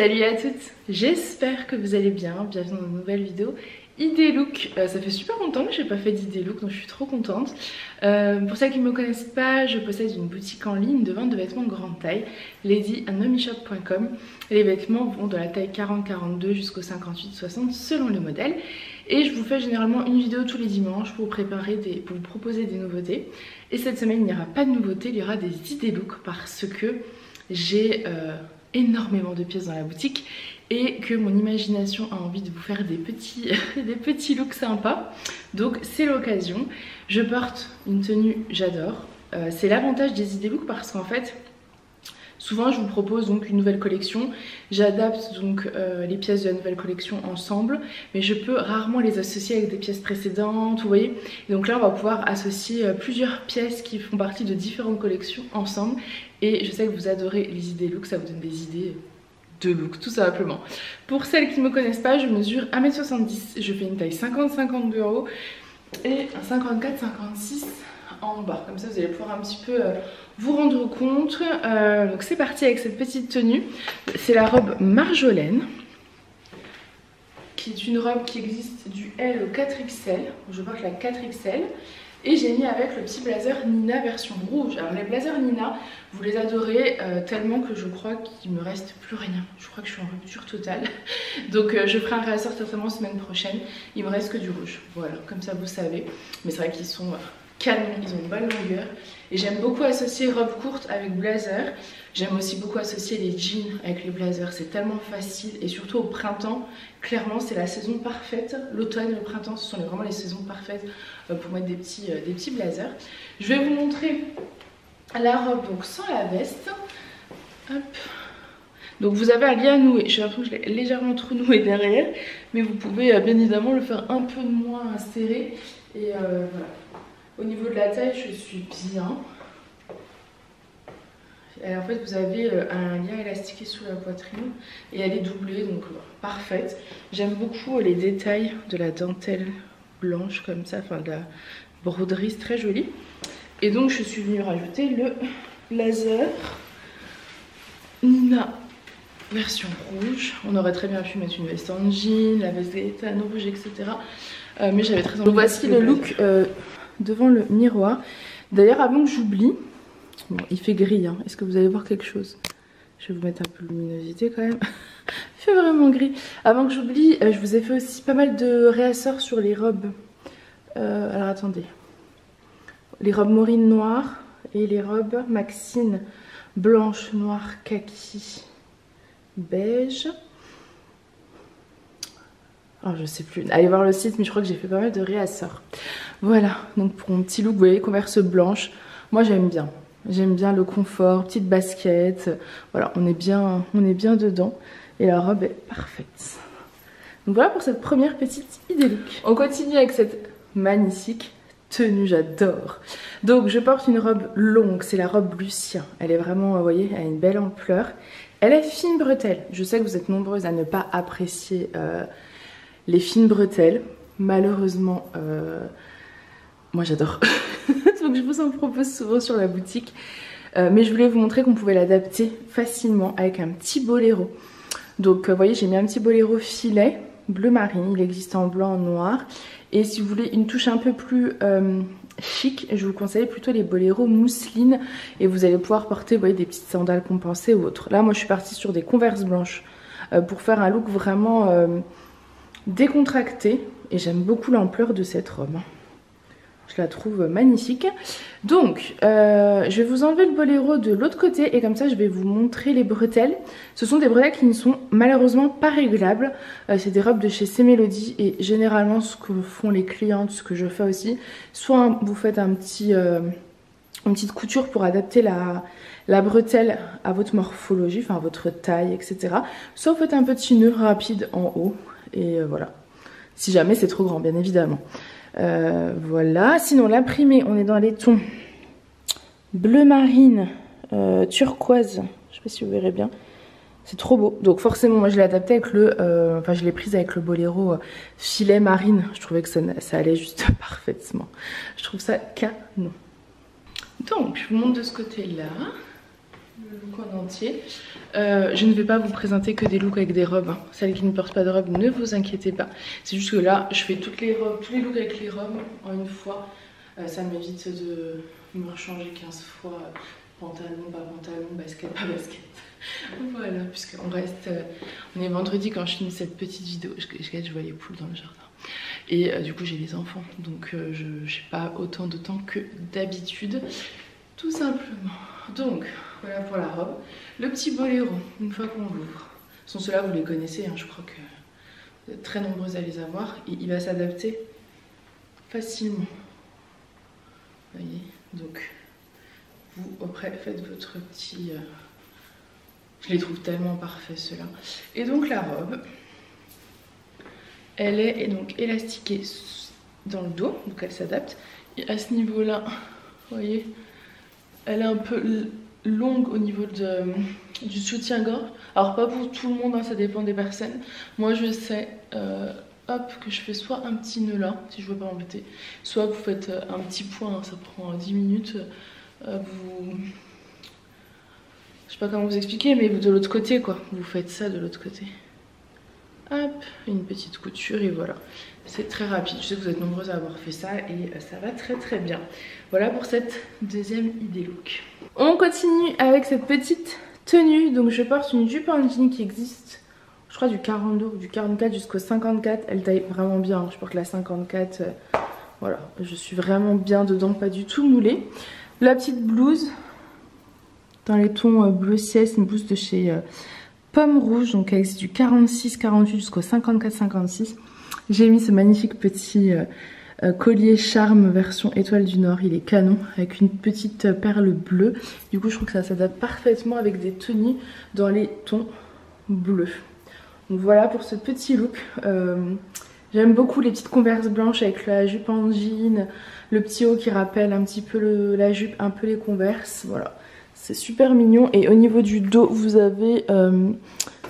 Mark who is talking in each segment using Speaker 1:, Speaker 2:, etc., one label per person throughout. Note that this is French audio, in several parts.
Speaker 1: Salut à toutes, j'espère que vous allez bien, bienvenue dans une nouvelle vidéo idée look. Ça fait super longtemps que j'ai pas fait d'idée look, donc je suis trop contente. Pour celles qui ne me connaissent pas, je possède une boutique en ligne de vente de vêtements de grande taille, ladyandmommyshop.com. Les vêtements vont de la taille 40-42 jusqu'au 58-60 selon le modèle. Et je vous fais généralement une vidéo tous les dimanches pour vous proposer des nouveautés. Et cette semaine il n'y aura pas de nouveautés, il y aura des idées look parce que j'ai énormément de pièces dans la boutique et que mon imagination a envie de vous faire des petits looks sympas. Donc c'est l'occasion. Je porte une tenue, j'adore. C'est l'avantage des idées looks parce qu'en fait souvent je vous propose donc une nouvelle collection, j'adapte donc les pièces de la nouvelle collection ensemble, mais je peux rarement les associer avec des pièces précédentes, vous voyez. Et donc là on va pouvoir associer plusieurs pièces qui font partie de différentes collections ensemble. Et je sais que vous adorez les idées look, ça vous donne des idées de look tout simplement. Pour celles qui ne me connaissent pas, je mesure 1m70, je fais une taille 50-52 en haut et un 54-56 en bas. Comme ça vous allez pouvoir un petit peu vous rendre compte. Donc c'est parti avec cette petite tenue. C'est la robe Marjolaine, qui est une robe qui existe du L au 4XL. Je porte la 4XL. Et j'ai mis avec le petit blazer Nina version rouge. Alors les blazers Nina, vous les adorez tellement que je crois qu'il me reste plus rien. Je crois que je suis en rupture totale. Donc je ferai un réassort certainement semaine prochaine. Il me reste que du rouge. Voilà, comme ça vous savez. Mais c'est vrai qu'ils sont canons, ils ont une bonne longueur. Et j'aime beaucoup associer robe courte avec blazer. J'aime aussi beaucoup associer les jeans avec les blazers. C'est tellement facile. Et surtout au printemps, clairement c'est la saison parfaite. L'automne et le printemps, ce sont vraiment les saisons parfaites pour mettre des petits blazers. Je vais vous montrer la robe donc sans la veste. Hop. Donc vous avez un lien noué. J'ai l'impression que je l'ai légèrement trop noué derrière. Mais vous pouvez bien évidemment le faire un peu moins serré. Et voilà. Au niveau de la taille, je suis bien. Et en fait, vous avez un lien élastiqué sous la poitrine et elle est doublée, donc parfaite. J'aime beaucoup les détails de la dentelle blanche comme ça, enfin de la broderie, c'est très joli. Et donc, je suis venue rajouter le blazer Nina version rouge. On aurait très bien pu mettre une veste en jean, la veste Gaëtan rouge, etc. Mais j'avais très envie. Donc voici le look devant le miroir. D'ailleurs, avant que j'oublie, bon, il fait gris, hein. Est-ce que vous allez voir quelque chose? Je vais vous mettre un peu de luminosité quand même. Il fait vraiment gris. Avant que j'oublie, je vous ai fait aussi pas mal de réassorts sur les robes. Alors attendez. Les robes Maureen noires et les robes Maxine blanche, noire, kaki, beige. Oh, je sais plus. Allez voir le site, mais je crois que j'ai fait pas mal de réassorts. Voilà, donc pour mon petit look, vous voyez, converse blanche. Moi j'aime bien. J'aime bien le confort, petite basket. Voilà, on est bien dedans. Et la robe est parfaite. Donc voilà pour cette première petite idée look. On continue avec cette magnifique tenue, j'adore. Donc je porte une robe longue, c'est la robe Lucien. Elle est vraiment, vous voyez, elle a une belle ampleur. Elle est fine bretelle. Je sais que vous êtes nombreuses à ne pas apprécier les fines bretelles. Malheureusement, moi j'adore. Donc je vous en propose souvent sur la boutique. Mais je voulais vous montrer qu'on pouvait l'adapter facilement avec un petit boléro. Donc vous voyez, j'ai mis un petit boléro filet bleu marine. Il existe en blanc, en noir. Et si vous voulez une touche un peu plus chic, je vous conseille plutôt les boléros mousseline. Et vous allez pouvoir porter, vous voyez, des petites sandales compensées ou autres. Là, moi je suis partie sur des converses blanches pour faire un look vraiment décontracté. Et j'aime beaucoup l'ampleur de cette robe. Je la trouve magnifique. Donc, je vais vous enlever le boléro de l'autre côté et comme ça, je vais vous montrer les bretelles. Ce sont des bretelles qui ne sont malheureusement pas réglables. C'est des robes de chez C Melody et généralement, ce que font les clientes, ce que je fais aussi, soit vous faites une petite couture pour adapter la bretelle à votre morphologie, enfin à votre taille, etc. Soit vous faites un petit nœud rapide en haut et voilà. Si jamais c'est trop grand, bien évidemment. Voilà, sinon l'imprimé, on est dans les tons bleu marine, turquoise, je sais pas si vous verrez bien, c'est trop beau. Donc forcément moi je l'ai adapté avec je l'ai prise avec le boléro filet marine, je trouvais que ça allait juste parfaitement, je trouve ça canon. Donc je vous montre de ce côté là, le look en entier. Je ne vais pas vous présenter que des looks avec des robes, hein. Celles qui ne portent pas de robe, ne vous inquiétez pas. C'est juste que là, je fais toutes les robes, tous les looks avec les robes en une fois. Ça m'évite de me rechanger 15 fois. Pantalon, pas pantalon, basket, pas basket. Voilà, puisqu'on reste... on est vendredi quand je finis cette petite vidéo. Je vois les poules dans le jardin. Et du coup j'ai les enfants, donc je n'ai pas autant de temps que d'habitude. Tout simplement. Donc voilà pour la robe. Le petit boléro, une fois qu'on l'ouvre. Sont ceux-là, vous les connaissez, hein, je crois que vous êtes très nombreuses à les avoir. Et il va s'adapter facilement. Vous voyez, donc... vous après faites votre petit... je les trouve tellement parfaits ceux-là. Et donc la robe, elle est donc élastiquée dans le dos, donc elle s'adapte. Et à ce niveau-là, vous voyez, elle est un peu longue au niveau du soutien-gorge. Alors pas pour tout le monde, hein, ça dépend des personnes. Moi je sais... hop, que je fais soit un petit nœud là, si je veux pas m'embêter, soit vous faites un petit point, hein, ça prend 10 minutes. Vous... je sais pas comment vous expliquer, mais vous de l'autre côté quoi, vous faites ça de l'autre côté. Hop, une petite couture et voilà. C'est très rapide, je sais que vous êtes nombreuses à avoir fait ça et ça va très très bien. Voilà pour cette deuxième idée look. On continue avec cette petite tenue, donc je porte une jupe en jean qui existe, je crois du 42 ou du 44 jusqu'au 54, elle taille vraiment bien, je porte la 54, voilà, je suis vraiment bien dedans, pas du tout moulée. La petite blouse dans les tons bleu ciel, c'est une blouse de chez Pomme Rouge, donc elle existe du 46-48 jusqu'au 54-56. J'ai mis ce magnifique petit collier charme version étoile du Nord, il est canon avec une petite perle bleue. Du coup je trouve que ça s'adapte parfaitement avec des tenues dans les tons bleus. Donc voilà pour ce petit look. J'aime beaucoup les petites converses blanches avec la jupe en jean, le petit haut qui rappelle un petit peu la jupe, un peu les converses, voilà. C'est super mignon. Et au niveau du dos, vous avez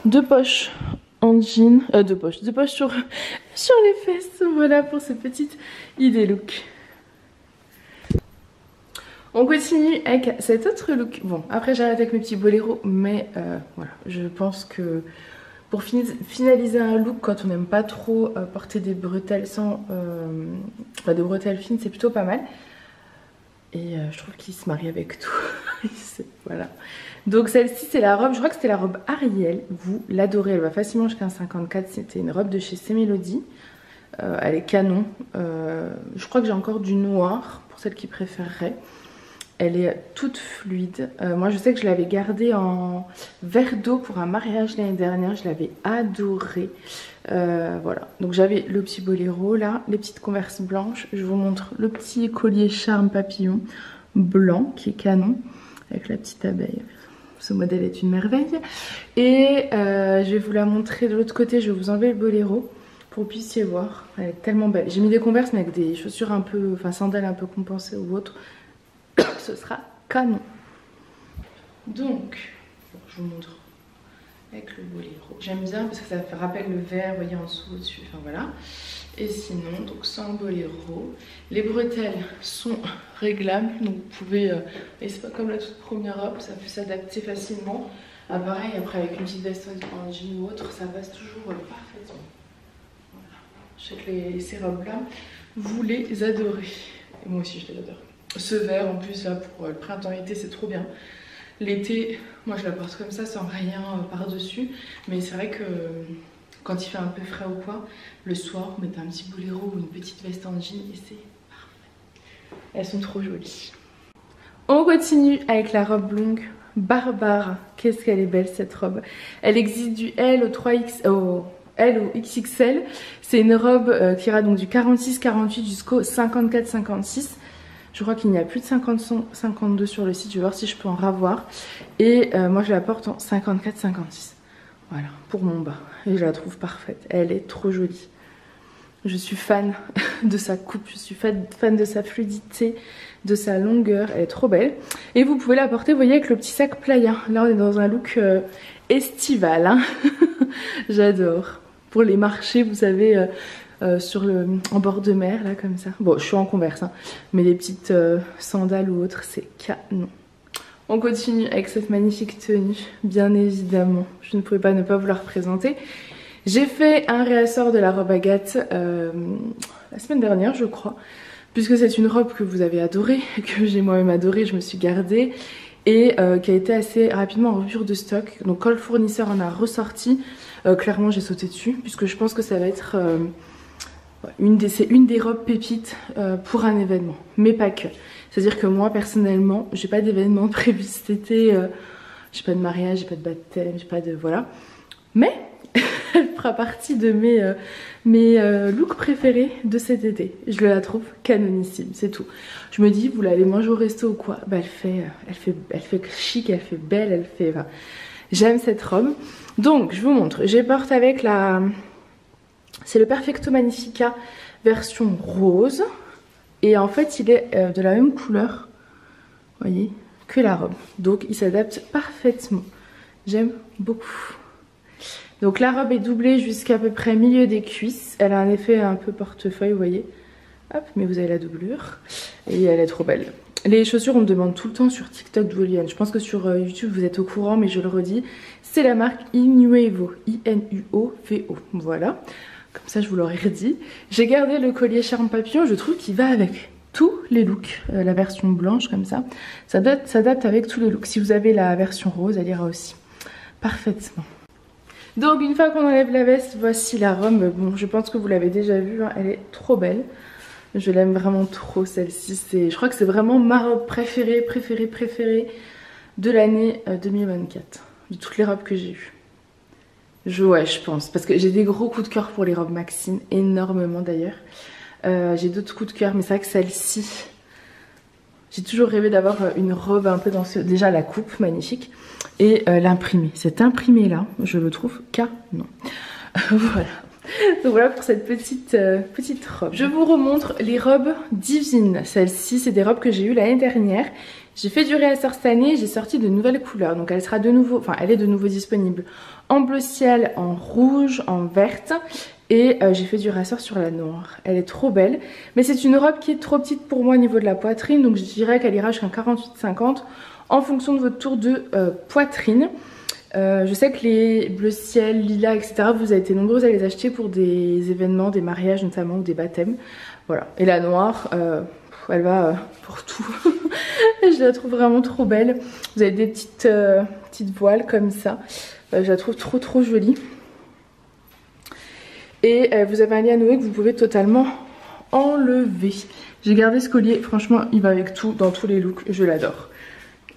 Speaker 1: deux poches en jean, deux poches sur les fesses. Voilà pour ce petit idée look. On continue avec cet autre look. Bon, après j'arrête avec mes petits boléros, mais voilà, je pense que pour finaliser un look, quand on n'aime pas trop porter des bretelles sans, des bretelles fines, c'est plutôt pas mal. Et je trouve qu'il se marie avec tout. Voilà. Donc celle-ci c'est la robe, je crois que c'était la robe Ariel. Vous l'adorez, elle va facilement jusqu'à un 54. C'était une robe de chez C'est Mélodie. Elle est canon. Je crois que j'ai encore du noir pour celles qui préféreraient. Elle est toute fluide. Moi je sais que je l'avais gardée en verre d'eau pour un mariage l'année dernière. Je l'avais adorée. Voilà. Donc j'avais le petit boléro là, les petites converses blanches. Je vous montre le petit collier charme papillon blanc qui est canon avec la petite abeille. Ce modèle est une merveille. Et je vais vous la montrer de l'autre côté. Je vais vous enlever le boléro pour que vous puissiez voir. Elle est tellement belle. J'ai mis des converses mais avec des chaussures un peu, enfin sandales un peu compensées ou autre. Ce sera canon. Donc, je vous montre avec le boléro. J'aime bien parce que ça rappelle le vert, vous voyez en dessous, au-dessus, enfin voilà. Et sinon, donc sans boléro. Les bretelles sont réglables, donc vous pouvez, et c'est pas comme la toute première robe, ça peut s'adapter facilement. Ah, pareil, après avec une petite veste en jean ou autre, ça passe toujours parfaitement. Voilà. Je sais que ces robes-là, vous les adorez. Et moi aussi je les adore. Ce vert en plus là pour le printemps-été c'est trop bien. L'été, moi je la porte comme ça sans rien par-dessus. Mais c'est vrai que quand il fait un peu frais ou quoi, le soir vous mettez un petit boléro ou une petite veste en jean et c'est parfait. Elles sont trop jolies. On continue avec la robe longue Barbare. Qu'est-ce qu'elle est belle cette robe. Elle existe du L au 3X... L au XXL. C'est une robe qui ira donc du 46-48 jusqu'au 54-56. Je crois qu'il n'y a plus de 52 sur le site. Je vais voir si je peux en ravoir. Et moi je la porte en 54-56. Voilà, pour mon bas. Et je la trouve parfaite. Elle est trop jolie. Je suis fan de sa coupe. Je suis fan de sa fluidité, de sa longueur. Elle est trop belle. Et vous pouvez la porter, vous voyez, avec le petit sac playa. Là on est dans un look estival. Hein. J'adore. Pour les marchés, vous savez... en bord de mer là comme ça. Bon je suis en converse hein, mais les petites sandales ou autres c'est canon. On continue avec cette magnifique tenue, bien évidemment. Je ne pouvais pas ne pas vous la représenter. J'ai fait un réassort de la robe Agathe la semaine dernière, je crois. Puisque c'est une robe que vous avez adorée, que j'ai moi-même adorée, je me suis gardée. Et qui a été assez rapidement en rupture de stock. Donc quand le fournisseur en a ressorti, clairement j'ai sauté dessus. Puisque je pense que ça va être une des robes pépites pour un événement. Mais pas que. C'est-à-dire que moi personnellement, j'ai pas d'événement prévu cet été. J'ai pas de mariage, j'ai pas de baptême, j'ai pas de... voilà. Mais elle fera partie de mes looks préférés de cet été. Je la trouve canonissime, c'est tout. Je me dis, vous l'allez manger au resto ou quoi? Bah elle fait chic, elle fait belle, elle fait... Enfin, j'aime cette robe. Donc je vous montre, je porte avec la... C'est le Perfecto Magnifica version rose. Et en fait il est de la même couleur, vous voyez, que la robe. Donc il s'adapte parfaitement. J'aime beaucoup. Donc la robe est doublée jusqu'à peu près milieu des cuisses. Elle a un effet un peu portefeuille, vous voyez. Hop, mais vous avez la doublure. Et elle est trop belle. Les chaussures, on me demande tout le temps sur TikTok d'où elles viennent. Je pense que sur YouTube, vous êtes au courant, mais je le redis. C'est la marque Inuovo. I-N-U-O-V-O. Voilà. Comme ça, je vous l'aurais redit. J'ai gardé le collier charme papillon. Je trouve qu'il va avec tous les looks. La version blanche, comme ça. Ça s'adapte avec tous les looks. Si vous avez la version rose, elle ira aussi parfaitement. Donc une fois qu'on enlève la veste, voici la robe. Bon, je pense que vous l'avez déjà vue, hein. Elle est trop belle. Je l'aime vraiment trop celle-ci. Je crois que c'est vraiment ma robe préférée de l'année 2024. De toutes les robes que j'ai eues. Ouais, je pense. Parce que j'ai des gros coups de cœur pour les robes Maxine. Énormément d'ailleurs. J'ai d'autres coups de cœur, mais c'est vrai que celle-ci... J'ai toujours rêvé d'avoir une robe un peu dans ce... Déjà la coupe, magnifique. Et l'imprimé. Cet imprimé là, je le trouve canon. Voilà. Donc voilà pour cette petite robe. Je vous remontre les robes divines. Celle-ci, c'est des robes que j'ai eues l'année dernière. J'ai fait du réassort cette année, j'ai sorti de nouvelles couleurs. Donc elle sera de nouveau, enfin elle est de nouveau disponible en bleu ciel, en rouge, en verte. Et j'ai fait du réassort sur la noire. Elle est trop belle. Mais c'est une robe qui est trop petite pour moi au niveau de la poitrine. Donc je dirais qu'elle ira jusqu'à 48-50 en fonction de votre tour de poitrine. Je sais que les bleu ciel, lilas, etc. vous avez été nombreuses à les acheter pour des événements, des mariages notamment ou des baptêmes. Voilà. Et la noire, elle va pour tout. Je la trouve vraiment trop belle. Vous avez des petites voiles comme ça. Je la trouve trop jolie. Et vous avez un lien noué que vous pouvez totalement enlever. J'ai gardé ce collier, franchement il va avec tout, dans tous les looks, je l'adore.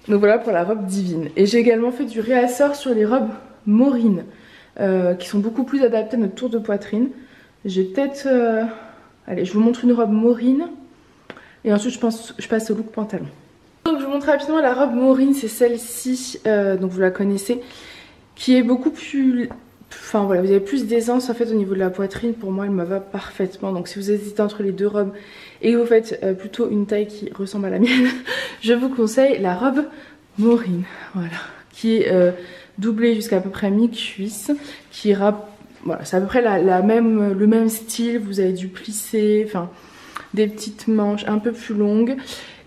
Speaker 1: Donc voilà pour la robe divine. Et j'ai également fait du réassort sur les robes Maureen, qui sont beaucoup plus adaptées à notre tour de poitrine. J'ai peut-être... Allez, je vous montre une robe Maureen. Et ensuite je passe au look pantalon. Donc je vous montre rapidement la robe Maureen, c'est celle-ci, donc vous la connaissez, qui est beaucoup plus... Enfin voilà, vous avez plus d'aisance en fait au niveau de la poitrine. Pour moi elle me va parfaitement. Donc si vous hésitez entre les deux robes et que vous faites plutôt une taille qui ressemble à la mienne, je vous conseille la robe Maureen. Voilà, qui est doublée jusqu'à peu près mi-cuisse, qui ira... Voilà, c'est à peu près le même style. Vous avez du plissé, enfin des petites manches un peu plus longues.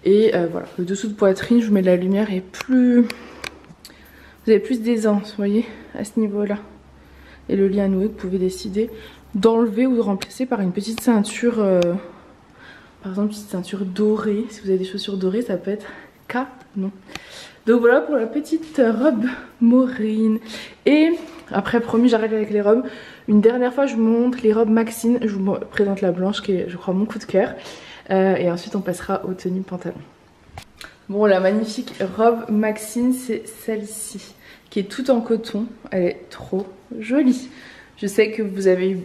Speaker 1: Et voilà, le dessous de poitrine, je vous mets de la lumière et plus... Vous avez plus d'aisance, vous voyez, à ce niveau-là. Et le lien noué, vous pouvez décider d'enlever ou de remplacer par une petite ceinture, par exemple une petite ceinture dorée. Si vous avez des chaussures dorées, ça peut être canon. Donc voilà pour la petite robe Maureen. Et après, promis, j'arrête avec les robes. Une dernière fois, je vous montre les robes Maxine. Je vous présente la blanche qui est, je crois, mon coup de cœur. Et ensuite, on passera aux tenues pantalon. Bon, la magnifique robe Maxine, c'est celle-ci, qui est toute en coton. Elle est trop jolie. Je sais que vous avez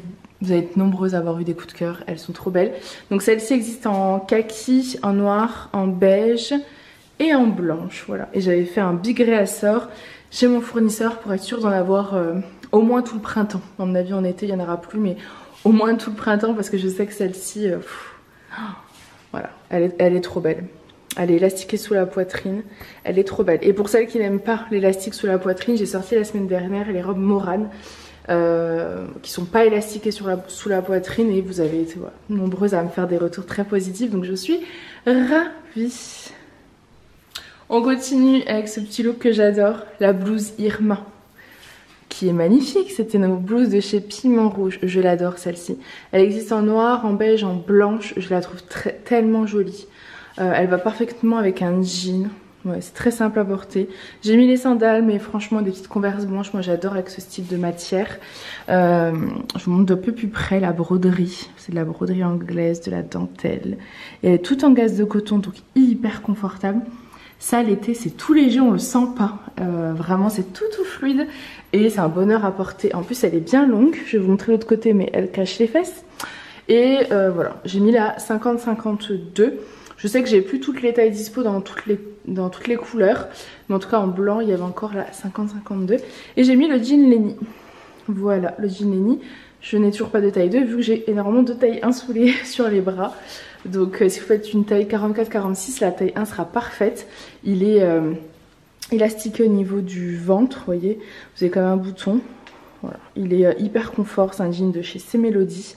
Speaker 1: été nombreuses à avoir eu des coups de cœur. Elles sont trop belles. Donc celle-ci existe en kaki, en noir, en beige et en blanche. Voilà. Et j'avais fait un big réassort chez mon fournisseur pour être sûre d'en avoir au moins tout le printemps. À mon avis en été il n'y en aura plus, mais au moins tout le printemps parce que je sais que celle-ci, voilà, elle est trop belle. Elle est élastiquée sous la poitrine, elle est trop belle. Et pour celles qui n'aiment pas l'élastique sous la poitrine, j'ai sorti la semaine dernière les robes Morane qui sont pas élastiquées sous la poitrine et vous avez été nombreuses à me faire des retours très positifs, donc je suis ravie. On continue avec ce petit look que j'adore, la blouse Irma, qui est magnifique. C'était nos blouses de chez Piment Rouge, je l'adore celle-ci. Elle existe en noir, en beige, en blanche, je la trouve tellement jolie. Elle va parfaitement avec un jean. Ouais, c'est très simple à porter. J'ai mis les sandales, mais franchement des petites Converse blanches, moi j'adore avec ce style de matière. Je vous montre d'un peu plus près la broderie. C'est de la broderie anglaise, de la dentelle. Et elle est toute en gaze de coton, donc hyper confortable. Ça l'été c'est tout léger, on le sent pas. Vraiment c'est tout fluide et c'est un bonheur à porter. En plus elle est bien longue, je vais vous montrer l'autre côté mais elle cache les fesses. Et voilà, j'ai mis la 50-52. Je sais que j'ai plus toutes les tailles dispo dans toutes les couleurs. Mais en tout cas en blanc il y avait encore la 50-52. Et j'ai mis le jean Lenny. Voilà le jean Lenny. Je n'ai toujours pas de taille 2 vu que j'ai énormément de taille 1 sur les bras. Donc si vous faites une taille 44-46, la taille 1 sera parfaite. Il est élastiqué au niveau du ventre, vous voyez. Vous avez quand même un bouton. Voilà. Il est hyper confort, c'est un jean de chez C-Melody.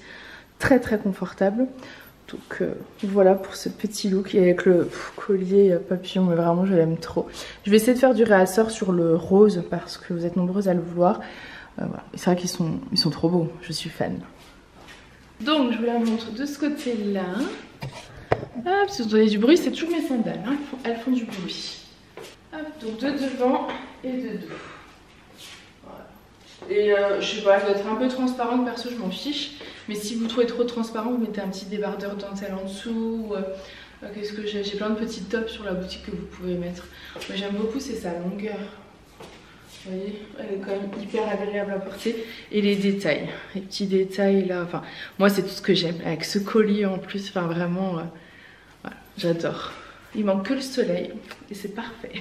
Speaker 1: Très confortable. Donc voilà pour ce petit look et avec le collier papillon, mais vraiment je l'aime trop. Je vais essayer de faire du réassort sur le rose parce que vous êtes nombreuses à le vouloir. Voilà. C'est vrai qu'ils sont trop beaux, je suis fan. Donc je vous la montre de ce côté-là. Ah, si vous entendez du bruit, c'est toujours mes sandales, hein. Elles font du bruit. Hop, donc de devant et de dos. Voilà. Et je sais pas, je dois être un peu transparente, perso je m'en fiche. Mais si vous trouvez trop transparent, vous mettez un petit débardeur dentelle en dessous. Qu'est-ce que j'ai plein de petits tops sur la boutique que vous pouvez mettre. Moi j'aime beaucoup, c'est sa longueur. Vous voyez, elle est quand même hyper agréable à porter. Et les détails, les petits détails là, enfin, moi c'est tout ce que j'aime. Avec ce collier en plus, enfin vraiment, voilà, j'adore. Il manque que le soleil et c'est parfait.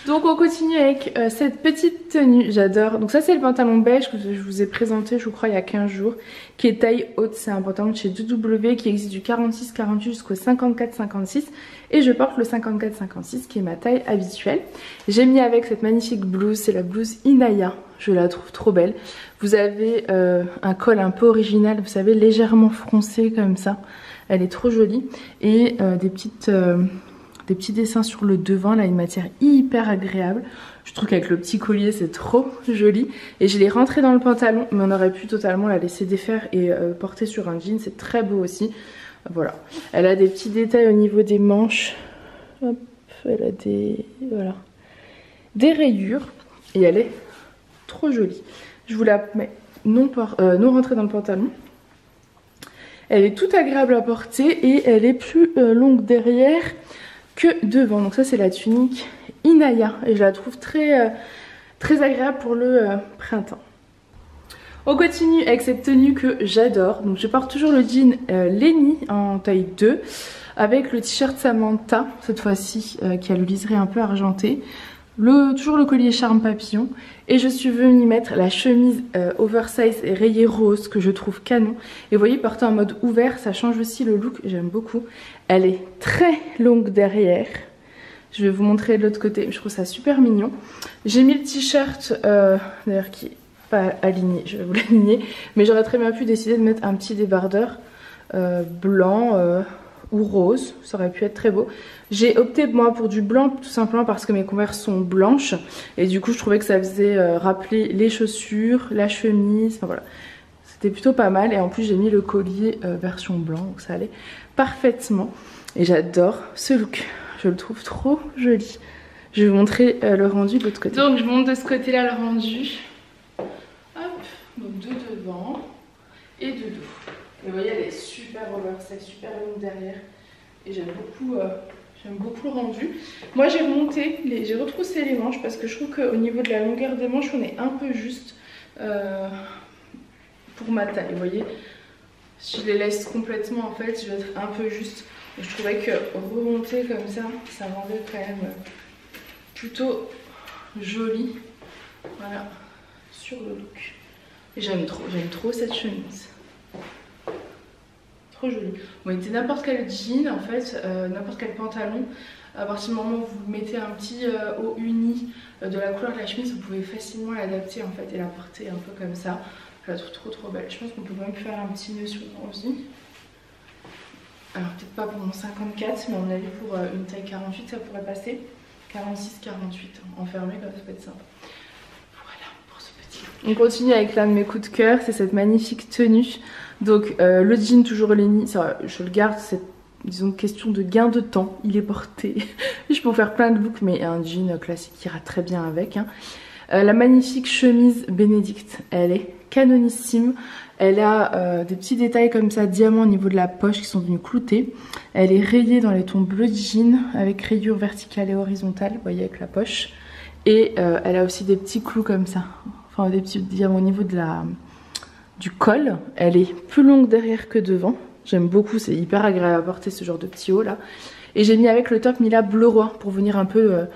Speaker 1: Donc on continue avec cette petite tenue, j'adore. Donc ça c'est le pantalon beige que je vous ai présenté je crois il y a 15 jours. Qui est taille haute, c'est un pantalon de chez 2W qui existe du 46-48 jusqu'au 54-56. Et je porte le 54-56 qui est ma taille habituelle. J'ai mis avec cette magnifique blouse, c'est la blouse Inaya. Je la trouve trop belle. Vous avez un col un peu original, vous savez légèrement froncé comme ça. Elle est trop jolie. Et des petits dessins sur le devant, là une matière hyper agréable. Je trouve qu'avec le petit collier c'est trop joli. Et je l'ai rentrée dans le pantalon, mais on aurait pu totalement la laisser défaire et porter sur un jean, c'est très beau aussi. Voilà, elle a des petits détails au niveau des manches. Hop, elle a des rayures et elle est trop jolie. Je vous la mets non rentrée dans le pantalon. Elle est toute agréable à porter et elle est plus longue derrière que devant. Donc ça c'est la tunique Inaya et je la trouve très agréable pour le printemps. On continue avec cette tenue que j'adore. Donc je porte toujours le jean Lenny en taille 2 avec le t-shirt Samantha cette fois-ci qui a le liseré un peu argenté. Toujours le collier charme papillon et je suis venue y mettre la chemise oversize et rayée rose que je trouve canon. Et vous voyez, porter en mode ouvert, ça change aussi le look, j'aime beaucoup. Elle est très longue derrière. Je vais vous montrer de l'autre côté, je trouve ça super mignon. J'ai mis le t-shirt, d'ailleurs qui est pas aligné, je vais vous l'aligner. Mais j'aurais très bien pu décider de mettre un petit débardeur blanc ou rose, ça aurait pu être très beau. J'ai opté moi pour du blanc tout simplement parce que mes Converse sont blanches. Et du coup je trouvais que ça faisait rappeler les chaussures, la chemise, enfin voilà. C'était plutôt pas mal et en plus j'ai mis le collier version blanc donc ça allait parfaitement. Et j'adore ce look, je le trouve trop joli. Je vais vous montrer le rendu de l'autre côté. Donc je monte de ce côté là le rendu. Hop, donc de devant et de dos. Et vous voyez elle est super oversize, super longue derrière. Et j'aime beaucoup le rendu. Moi j'ai retroussé les manches parce que je trouve qu'au niveau de la longueur des manches on est un peu juste pour ma taille. Vous voyez, si je les laisse complètement en fait je vais être un peu juste. Et je trouvais que remonter comme ça rendait quand même plutôt joli. Voilà, sur le look. Et j'aime trop cette chemise. Trop joli. Vous mettez n'importe quel jean en fait, n'importe quel pantalon. À partir du moment où vous mettez un petit haut uni de la couleur de la chemise, vous pouvez facilement l'adapter en fait et la porter un peu comme ça. Je la trouve trop belle. Je pense qu'on peut même faire un petit nœud sur l'envie. Alors peut-être pas pour mon 54, mais à mon avis pour une taille 48 ça pourrait passer. 46, 48, enfermé comme ça peut être sympa. Voilà pour ce petit. On continue avec l'un de mes coups de cœur, c'est cette magnifique tenue. Donc le jean toujours Lenny, je le garde, c'est disons question de gain de temps, il est porté. Je peux faire plein de looks mais un jean classique ira très bien avec. Hein. La magnifique chemise Benedict, elle est canonissime. Elle a des petits détails comme ça, diamants au niveau de la poche qui sont venus clouter. Elle est rayée dans les tons bleu jean avec rayures verticales et horizontales, vous voyez avec la poche. Et elle a aussi des petits clous comme ça, enfin des petits diamants au niveau de du col. Elle est plus longue derrière que devant. J'aime beaucoup, c'est hyper agréable à porter ce genre de petit haut là. Et j'ai mis avec le top Mila bleu roi pour venir un peu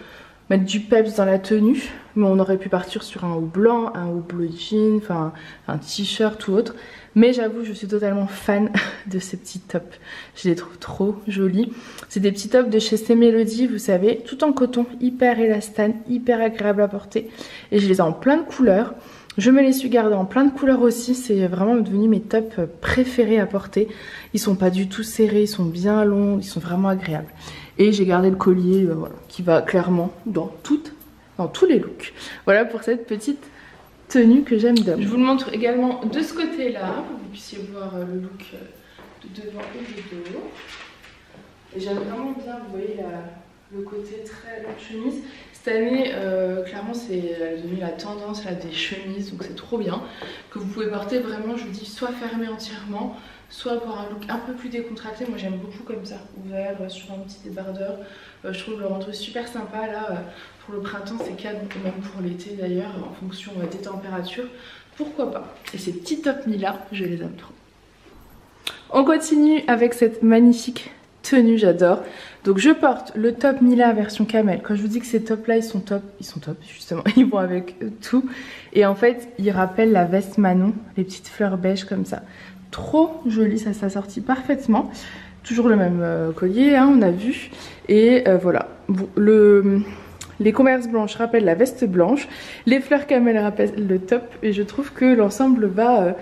Speaker 1: mettre du peps dans la tenue. Mais on aurait pu partir sur un haut blanc, un haut bleu jean, enfin un t-shirt ou autre. Mais j'avoue, je suis totalement fan de ces petits tops. Je les trouve trop jolis. C'est des petits tops de chez C Melody, vous savez, tout en coton, hyper élastane, hyper agréable à porter. Et je les ai en plein de couleurs. Je me les suis gardés en plein de couleurs aussi, c'est vraiment devenu mes tops préférés à porter. Ils sont pas du tout serrés, ils sont bien longs, ils sont vraiment agréables. Et j'ai gardé le collier voilà, qui va clairement dans tous les looks. Voilà pour cette petite tenue que j'aime d'homme. Je vous le montre également de ce côté-là, pour que vous puissiez voir le look de devant et de dos. Et j'aime vraiment bien, vous voyez, le côté très longue chemise. Cette année, clairement, c'est devenu la tendance là, des chemises, donc c'est trop bien. Que vous pouvez porter vraiment, je vous dis, soit fermée entièrement, soit pour un look un peu plus décontracté. Moi j'aime beaucoup comme ça, ouvert sur un petit débardeur. Je trouve le rendu super sympa là. Pour le printemps c'est canon, même pour l'été d'ailleurs, en fonction des températures. Pourquoi pas. Et ces petits top Mila, je les aime trop. On continue avec cette magnifique tenue, j'adore. Donc je porte le top Mila version camel. Quand je vous dis que ces tops là ils sont top justement, ils vont avec tout. Et en fait ils rappellent la veste Manon, les petites fleurs beige comme ça. Trop joli, ça s'assortit parfaitement. Toujours le même collier, hein, on a vu. Et voilà, bon, les converses blanches rappellent la veste blanche. Les fleurs camel rappellent le top. Et je trouve que l'ensemble va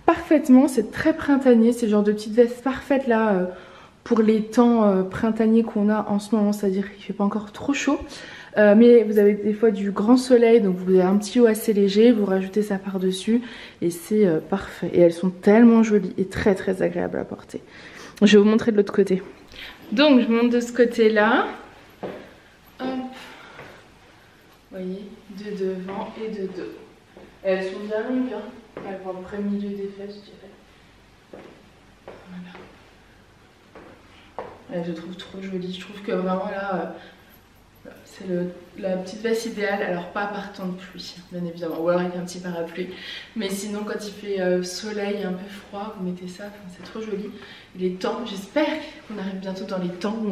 Speaker 1: parfaitement. C'est très printanier, c'est le genre de petite veste parfaite là pour les temps printaniers qu'on a en ce moment. C'est-à-dire qu'il ne fait pas encore trop chaud. Mais vous avez des fois du grand soleil, donc vous avez un petit haut assez léger, vous rajoutez ça par dessus et c'est parfait. Et elles sont tellement jolies et très très agréables à porter. Je vais vous montrer de l'autre côté. Donc je monte de ce côté là. Hop. Vous voyez, de devant et de dos. Et elles sont bien longues, hein. Elles vont à peu près milieu des fesses, je dirais. Voilà. Je trouve trop jolie. Je trouve que vraiment là... c'est la petite veste idéale, alors pas partant de pluie, bien évidemment, ou alors avec un petit parapluie. Mais sinon, quand il fait soleil et un peu froid, vous mettez ça, c'est trop joli. Il est temps, j'espère qu'on arrive bientôt dans les temps où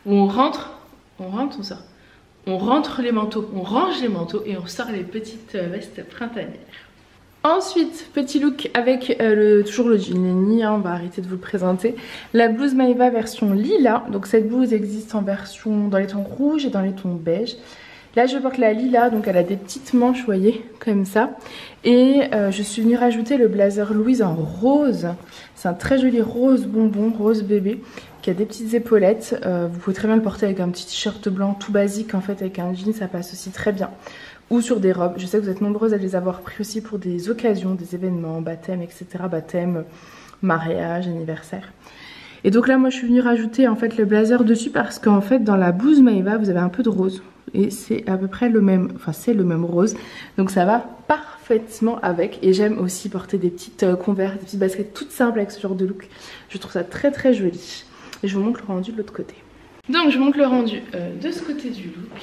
Speaker 1: on rentre, on sort. On rentre les manteaux, on range les manteaux et on sort les petites vestes printanières. Ensuite, petit look avec toujours le jean Lenny, hein, on va arrêter de vous le présenter. La blouse Maeva version lilas. Donc cette blouse existe en version dans les tons rouges et dans les tons beige. Là je porte la lilas, donc elle a des petites manches, vous voyez, comme ça. Et je suis venue rajouter le blazer Louise en rose. C'est un très joli rose bonbon, rose bébé, qui a des petites épaulettes. Vous pouvez très bien le porter avec un petit t-shirt blanc tout basique en fait, avec un jean, ça passe aussi très bien. Ou sur des robes, je sais que vous êtes nombreuses à les avoir pris aussi pour des occasions, des événements, baptême, etc. Baptême, mariage, anniversaire. Et donc là moi je suis venue rajouter en fait le blazer dessus parce qu'en fait dans la blouse Maeva vous avez un peu de rose. Et c'est à peu près le même, enfin c'est le même rose. Donc ça va parfaitement avec. Et j'aime aussi porter des petites converses, des petites baskets toutes simples avec ce genre de look. Je trouve ça très très joli. Et je vous montre le rendu de l'autre côté. Donc je vous montre le rendu de ce côté du look.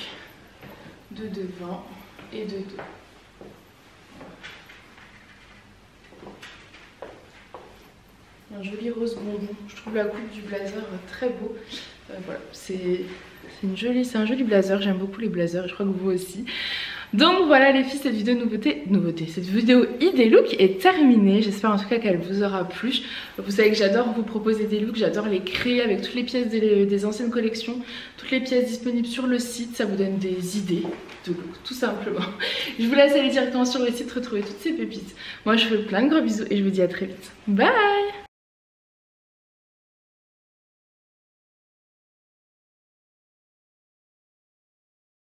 Speaker 1: De devant et de dos. Un joli rose bonbon. Je trouve la coupe du blazer très beau. Voilà, c'est un joli blazer. J'aime beaucoup les blazers. Je crois que vous aussi. Donc voilà les filles, cette vidéo cette vidéo idée look est terminée. J'espère en tout cas qu'elle vous aura plu. Vous savez que j'adore vous proposer des looks, j'adore les créer avec toutes les pièces des anciennes collections, toutes les pièces disponibles sur le site. Ça vous donne des idées de look tout simplement. Je vous laisse aller directement sur le site retrouver toutes ces pépites. Moi je vous fais plein de gros bisous et je vous dis à très vite. Bye.